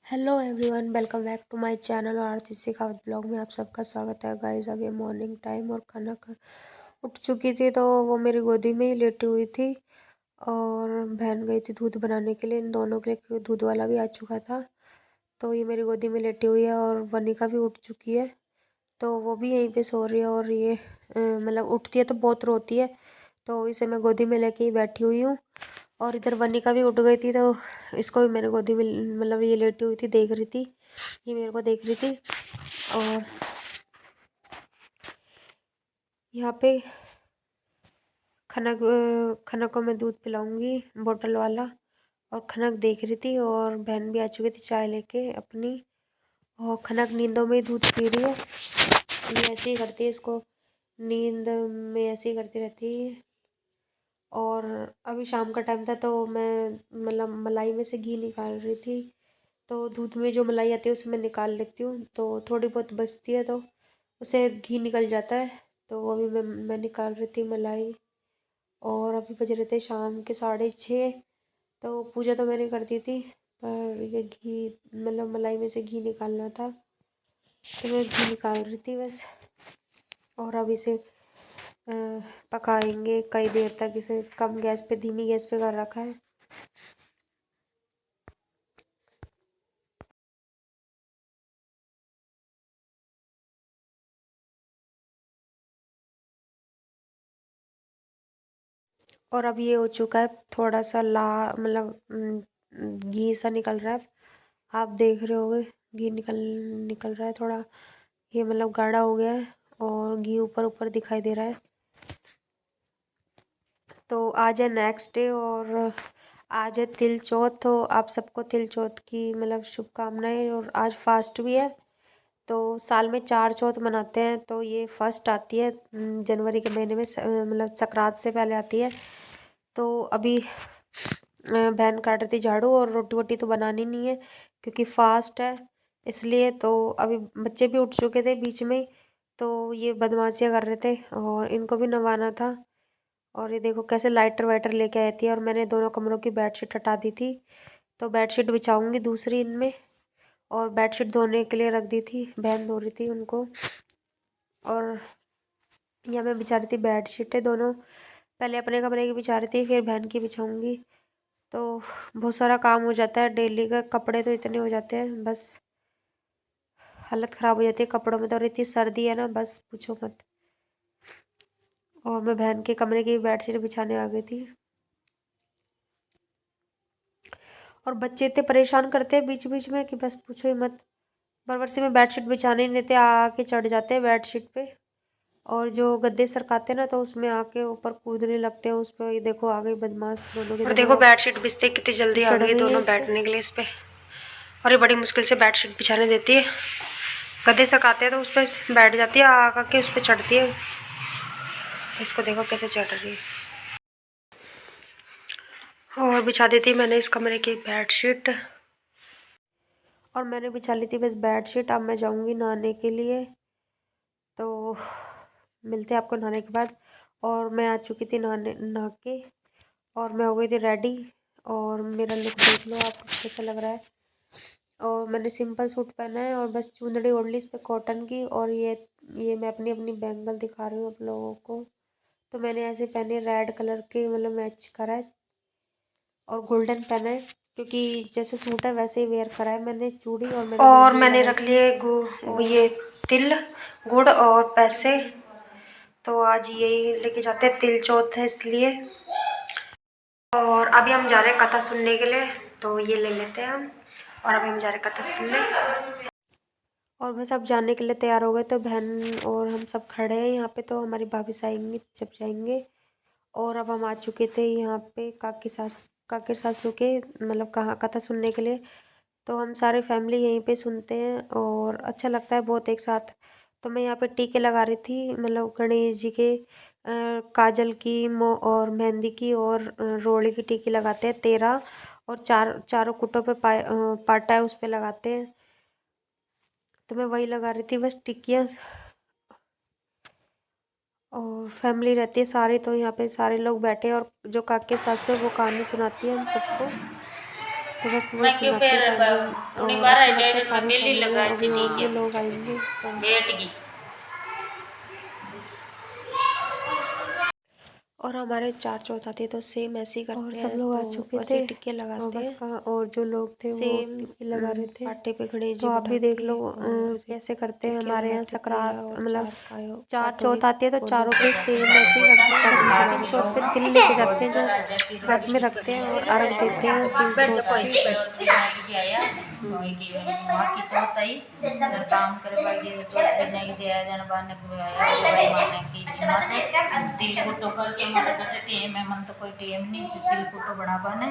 Hello everyone, welcome back to my channel और Aarti Shekhawat blog में आप सबका स्वागत है। गाइस, अभी मॉर्निंग टाइम और खाना खा उठ चुकी थी, तो वो मेरी गोदी में ही लेटी हुई थी और बहन गई थी दूध बनाने के लिए इन दोनों के लिए, क्योंकि दूध वाला भी आ चुका था। तो ये मेरी गोदी में लेटी हुई है और वनिका भी उठ चुकी है, तो वो भी यहीं पे सो रही है। और ये मतलब उठती है तो बहुत रोती है, तो इसे मैं गोदी में लेके ही बैठी हुई हूँ। और इधर वनिका भी उठ गई थी, तो इसको भी मैंने गोदी में मतलब ये लेटी हुई थी, देख रही थी, ये मेरे को देख रही थी। और यहाँ पे खनक को मैं दूध पिलाऊंगी बोतल वाला। और खनक देख रही थी और बहन भी आ चुकी थी चाय लेके अपनी। और खनक नींदों में ही दूध पी रही है, ये ऐसे ही करती है, इसको नींद में ऐसे ही करती रहती है। और अभी शाम का टाइम था, तो मैं मतलब मलाई में से घी निकाल रही थी, तो दूध में जो मलाई आती है उसे मैं निकाल लेती हूँ, तो थोड़ी बहुत बचती है तो उसे घी निकल जाता है। तो अभी मैं निकाल रही थी मलाई। और अभी बज रहे थे शाम के 6:30। तो पूजा तो मैंने कर दी थी, पर ये घी मतलब मलाई में से घी निकालना था, तो मैं घी निकाल रही थी बस। और अब इसे पकाएंगे कई देर तक, इसे कम गैस पे, धीमी गैस पे कर रखा है। और अब ये हो चुका है, थोड़ा सा मतलब घी सा निकल रहा है, आप देख रहे होगे। घी निकल निकल रहा है थोड़ा, ये मतलब गाढ़ा हो गया है और घी ऊपर ऊपर दिखाई दे रहा है। तो आज है नेक्स्ट डे और आज है तिल चौथ, तो आप सबको तिल चौथ की मतलब शुभकामनाएं। और आज फास्ट भी है, तो साल में 4 चौथ मनाते हैं, तो ये फर्स्ट आती है जनवरी के महीने में, मतलब संक्रांत से पहले आती है। तो अभी बहन काट रही थी झाड़ू, और रोटी वोटी तो बनानी नहीं है क्योंकि फास्ट है इसलिए। तो अभी बच्चे भी उठ चुके थे बीच में ही, तो ये बदमाशियाँ कर रहे थे और इनको भी नवाना था। और ये देखो कैसे लाइटर वाइटर लेके आई थी, और मैंने दोनों कमरों की बेडशीट हटा दी थी, तो बेडशीट बिछाऊंगी दूसरी इनमें। और बेडशीट धोने के लिए रख दी थी, बहन धो रही थी उनको। और यहाँ मैं बिछा रही थी बेडशीटें दोनों, पहले अपने कमरे की बिछा रही थी, फिर बहन की बिछाऊंगी। तो बहुत सारा काम हो जाता है डेली का, कपड़े तो इतने हो जाते हैं, बस हालत ख़राब हो जाती है कपड़ों में। तो और इतनी सर्दी है ना, बस पूछो मत। और मैं बहन के कमरे की बेडशीट बिछाने आ गई थी। और बच्चे इतने परेशान करते हैं बीच बीच में कि बस पूछो ही मत। बरबर में बेडशीट बिछाने नहीं देते, आके चढ़ जाते हैं बेडशीट पे। और जो गद्दे सरकाते हैं ना, तो उसमें आके ऊपर कूदने लगते हैं उस पर। ये देखो आ गई बदमाश, दोनों के और दोनों देखो बेडशीट बिछते कितनी जल्दी आ चढ़ गई गई है दोनों इस पे। बैठने के लिए इस पे। और ये बड़ी मुश्किल से बेडशीट बिछाने देती है, गद्दे सकाते हैं तो उस पर बैठ जाती है, आके उस पर चढ़ती है। इसको देखो कैसे चढ़ रही है। और बिछा देती मैंने इस कमरे की बेडशीट। और मैंने बिछा ली थी बस बेडशीट, अब मैं जाऊंगी नहाने के लिए। तो मिलते हैं आपको नहाने के बाद। और मैं आ चुकी थी नहा के, और मैं हो गई थी रेडी। और मेरा लुक देख लो आप कैसा लग रहा है। और मैंने सिंपल सूट पहना है और बस चुंदड़ी ओढ़ ली इस पर कॉटन की। और ये मैं अपनी अपनी बैंगल दिखा रही हूँ आप लोगों को। तो मैंने ऐसे पहने रेड कलर के, मतलब मैच करा है। और गोल्डन पहना है, क्योंकि जैसे सूट है वैसे ही वेयर करा है मैंने। चूड़ी और मैंने और मेहंदी भी मैंने लगाई रख थी। लिए और ये तिल, गुड़ और पैसे। तो आज यही लेके जाते हैं, तिल चौथ है इसलिए। और अभी हम जा रहे हैं कथा सुनने के लिए, तो ये ले लेते हैं हम। और अभी हम जा रहे हैं कथा सुनने। और बस अब जाने के लिए तैयार हो गए, तो बहन और हम सब खड़े हैं यहाँ पे। तो हमारी भाभी आएंगी जब जाएंगे। और अब हम आ चुके थे यहाँ पे काकी सासू के मतलब कहाँ कथा सुनने के लिए। तो हम सारे फैमिली यहीं पे सुनते हैं और अच्छा लगता है बहुत एक साथ। तो मैं यहाँ पे टीके लगा रही थी, मतलब गणेश जी के काजल की और मेहंदी की और रोड़ी की टीकी लगाते हैं 13। और चारों कुटों पे पाटा है उस पे लगाते हैं, तो मैं वही लगा रही थी बस टिक्कियाँ। और फैमिली रहती है सारी, तो यहाँ पे सारे लोग बैठे हैं। और जो काके सासू है वो कहानी सुनाती है हम सबको। तो बस वही सुनाते हैं कहानी और अच्छा लगता है सारी फैमिली में। अभी और भी लोग आएंगे तो बैठ गई। और हमारे 4 चौथ आती है तो सेम ऐसे ही करते और हैं। सब लोग आ तो चुके ऐसे थे ही टिक्के और लगाते बस हैं कहाँ और जो लोग थे वो सेम टिक्की लगा रहे थे। पाटे पे गणेश तो जी आप बिठा भी देख के लो और कैसे करते हैं। टिक्के हमारे बना यहाँ के पूजा सकरात और मतलब 4 पाटों चौथ आती है तो फोड़ने चारों के पे बाद सेम ऐसे ही करते हैं। बस बाजी तीन चलाते चौथ पे हैं। तिल लेके जाते हैं जो हाथ में रखते हैं और अर्घ देते हैं तिल चौथ की। की चौथ आई काम करे बागी चौथ भी नहीं दिया जन बाने को आया भाई माने की जिमा तिल कुटो करके मत कटे टीम में मन तो कोई टीम नहीं तिल कुटो बना पाने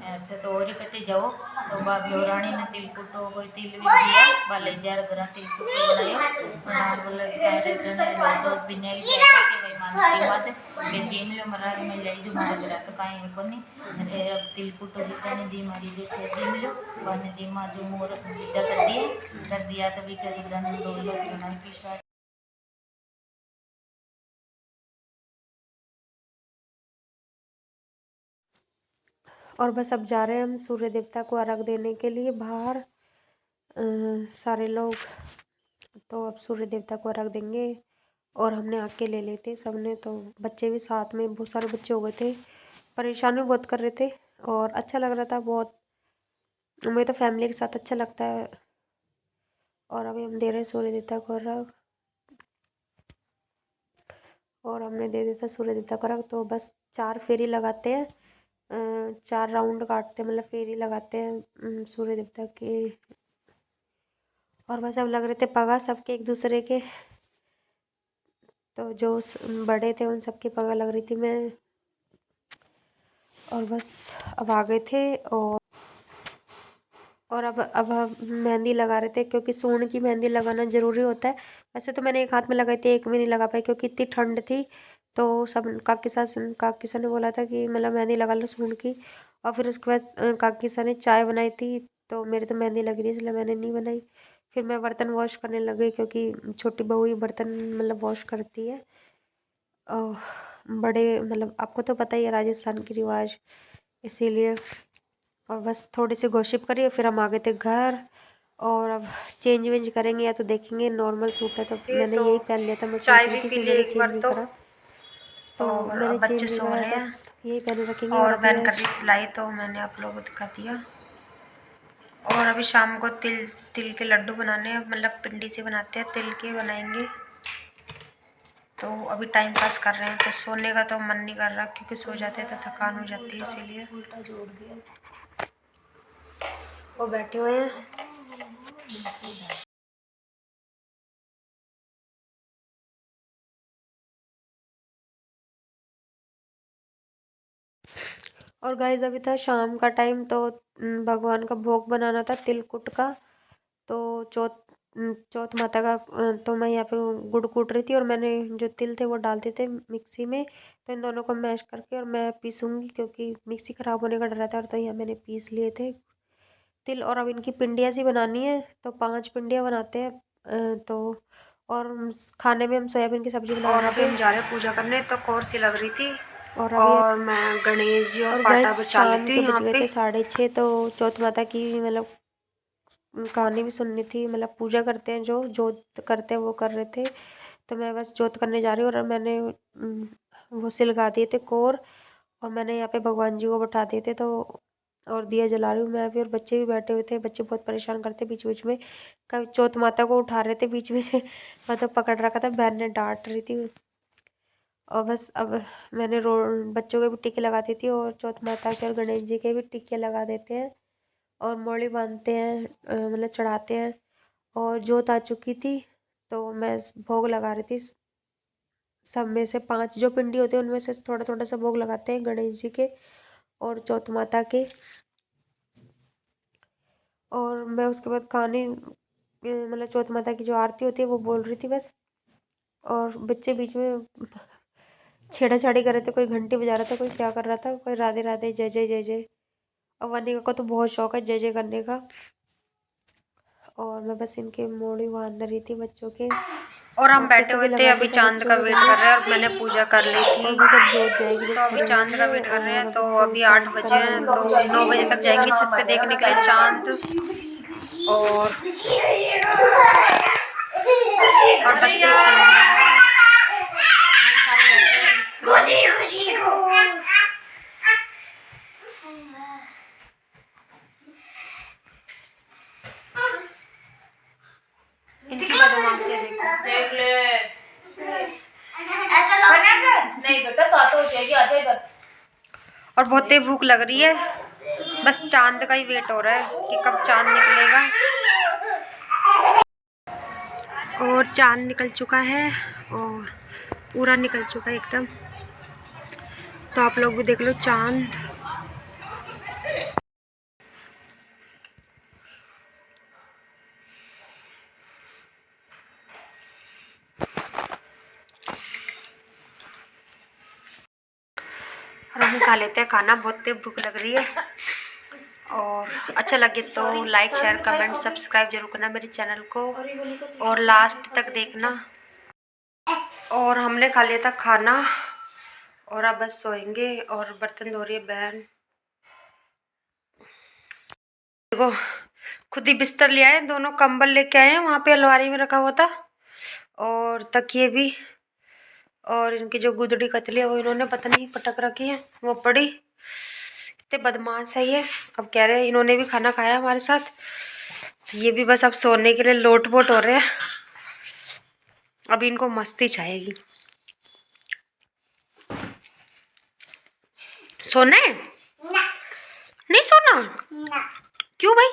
ऐसे तो और ही कटे जाओ तो बाबी और रानी ने तिल कुटो कोई तिल भी दिया बाले जार गरा तिल कुटो बनायो बना बोले कारे गने जो भी नहीं जाएगा कि भाई मान जिमा दे के जिम ले महाराज में ले जो मारे गरा तो काई है कोनी ते अब तिल कुटो जितने दी मारी देते जिम लो बन जिमा जो मुहूर्त जिद्दा कर दिया तभी के गदन डोल लो बनाई पिसा। और बस अब जा रहे हैं हम सूर्य देवता को अर्घ देने के लिए बाहर सारे लोग। तो अब सूर्य देवता को अर्घ देंगे और हमने आके ले लेते सबने। तो बच्चे भी साथ में बहुत सारे बच्चे हो गए थे, परेशान भी बहुत कर रहे थे और अच्छा लग रहा था बहुत। मुझे तो फैमिली के साथ अच्छा लगता है। और अभी हम दे रहे हैं सूर्य देवता को अर्घ और हमने दे देता सूर्य देवता को अर्घ। तो बस 4 फेरी लगाते हैं, 4 राउंड काटते हैं मतलब फेरी लगाते हैं सूर्य देवता के। और बस अब लग रहे थे पगा सबके एक दूसरे के। तो जो बड़े थे उन सबके पगा लग रही थी मैं। और बस अब आ गए थे और अब हम मेहंदी लगा रहे थे क्योंकि सूंड की मेहंदी लगाना ज़रूरी होता है। वैसे तो मैंने एक हाथ में लगाई थी, एक में नहीं लगा पाई क्योंकि इतनी ठंड थी। तो सब काकी सा ने बोला था कि मतलब मेहंदी लगा लो सूंड की। और फिर उसके बाद काकी सा ने चाय बनाई थी तो मेरी तो मेहंदी लगी थी इसलिए मैंने नहीं बनाई। फिर मैं बर्तन वॉश करने लग गई क्योंकि छोटी बहू ही बर्तन मतलब वॉश करती है। बड़े मतलब आपको तो पता ही है राजस्थान की रिवाज, इसीलिए। और बस थोड़ी सी गॉसिप करी और फिर हम आ गए थे घर। और अब चेंज वेंज करेंगे या तो देखेंगे। नॉर्मल सूट है तो मैंने यही पहन लिया था, मैं चाय सोच रही भी थी पी फिर ली मैंने एक चेंज बार नहीं तो। करा। तो और मैंने अब बच्चे चेंज नहीं सो करा, रहे बस हैं यही पहने रखेंगे। और और अभी बहन कर रही सिलाई तो मैंने आप लोगों को दिखा दिया। और अभी शाम को तिल के लड्डू बनाने हैं, मतलब पिंडी से बनाते हैं, तिल के बनाएंगे। तो अभी टाइम पास कर रहे हैं। तो सोने का तो मन नहीं कर रहा क्योंकि सो जाते हैं तो थकान हो जाती है, इसीलिए उल्टा जोड़ दिया वो बैठे हुए हैं। और गाइस अभी था शाम का टाइम तो भगवान का भोग बनाना था तिलकुट का। तो चौथ माता का तो मैं यहाँ पे गुड़ कूट रही थी और मैंने जो तिल थे वो डालते थे मिक्सी में। तो इन दोनों को मैश करके और मैं पीसूंगी क्योंकि मिक्सी ख़राब होने का डर रहता है। और तो यहाँ मैंने पीस लिए थे तिल। और अब इनकी पिंडियाँ सी बनानी है तो 5 पिंडियाँ बनाते हैं। तो और खाने में हम सोयाबीन की सब्ज़ी बना और रहे अभी थे। हम जा रहे हैं पूजा करने। तो कौर सी लग रही थी और अभी और मैं गणेश जी और और पाटा गैस बचा शाम लेती के हूँ बज यहाँ गए पे। थे 6:30। तो चौथ माता की मतलब कहानी भी सुननी थी, मतलब पूजा करते हैं जो जोत करते हैं वो कर रहे थे। तो मैं बस जोत करने जा रही हूँ और मैंने वो सिलगा दिए थे कोर। और मैंने यहाँ पे भगवान जी को बैठा दिए थे तो और दिया जला रही हूँ मैं भी। और बच्चे भी बैठे हुए थे, बच्चे बहुत परेशान करते बीच बीच में, कभी चौथ माता को उठा रहे थे बीच में से। मैं तो पकड़ रखा था, बहन ने डांट रही थी। और बस अब मैंने बच्चों के भी टीके लगा दी थी और चौथ माता के और गणेश जी के भी टीके लगा देते हैं और मोड़ी बांधते हैं, मतलब चढ़ाते हैं। और जोत आ चुकी थी तो मैं भोग लगा रही थी। सब में से 5 जो पिंडी होती है उनमें से थोड़ा थोड़ा सा भोग लगाते हैं गणेश जी के और चौथ माता के। और मैं उसके बाद कहानी मतलब चौथ माता की जो आरती होती है वो बोल रही थी बस। और बच्चे बीच में छेड़ाछाड़ी कर रहे थे, कोई घंटी बजा रहा था, कोई क्या कर रहा था, कोई राधे राधे जय जय जय जय। और वनिका को तो बहुत शौक है जय जय करने का। और मैं बस इनके मोड़ी बांध रही थी बच्चों के। और हम बैठे हुए थे, अभी चांद का वेट कर रहे हैं और मैंने पूजा कर ली थी। अभी सब जोत जाएगी तो अभी चांद का वेट कर रहे हैं। तो अभी 8 बजे हैं, तो 9 बजे तक जाएंगे छत पे देखने के लिए चांद। और बच्चे इनकी बदमाशी देखो। देख ले ऐसा नहीं बेटा, तो हो जाएगी, आ जा इधर। और बहुत ही भूख लग रही है, बस चांद का ही वेट हो रहा है कि कब चांद निकलेगा। और चांद निकल चुका है और पूरा निकल चुका है एकदम। तो आप लोग भी देख लो चांद। और हम खा लेते हैं खाना, बहुत तेज भूख लग रही है। और अच्छा लगे तो लाइक शेयर कमेंट सब्सक्राइब जरूर करना मेरे चैनल को और लास्ट तक देखना। और हमने खा लिया था खाना और अब बस सोएंगे। और बर्तन धो रही है बहन। देखो खुद ही बिस्तर ले आए, दोनों कंबल लेके आए हैं, वहाँ पे अलमारी में रखा हुआ था। और तकिए भी। और इनकी जो गुदड़ी कतली है वो इन्होंने पता नहीं पटक रखी है, वो पड़ी। इतने बदमाश है ये। अब कह रहे हैं इन्होंने भी खाना खाया हमारे साथ, तो ये भी बस अब सोने के लिए लोट पोट हो रहे हैं। अभी इनको मस्ती छाएगी। सोना है? नहीं सोना? क्यों भाई?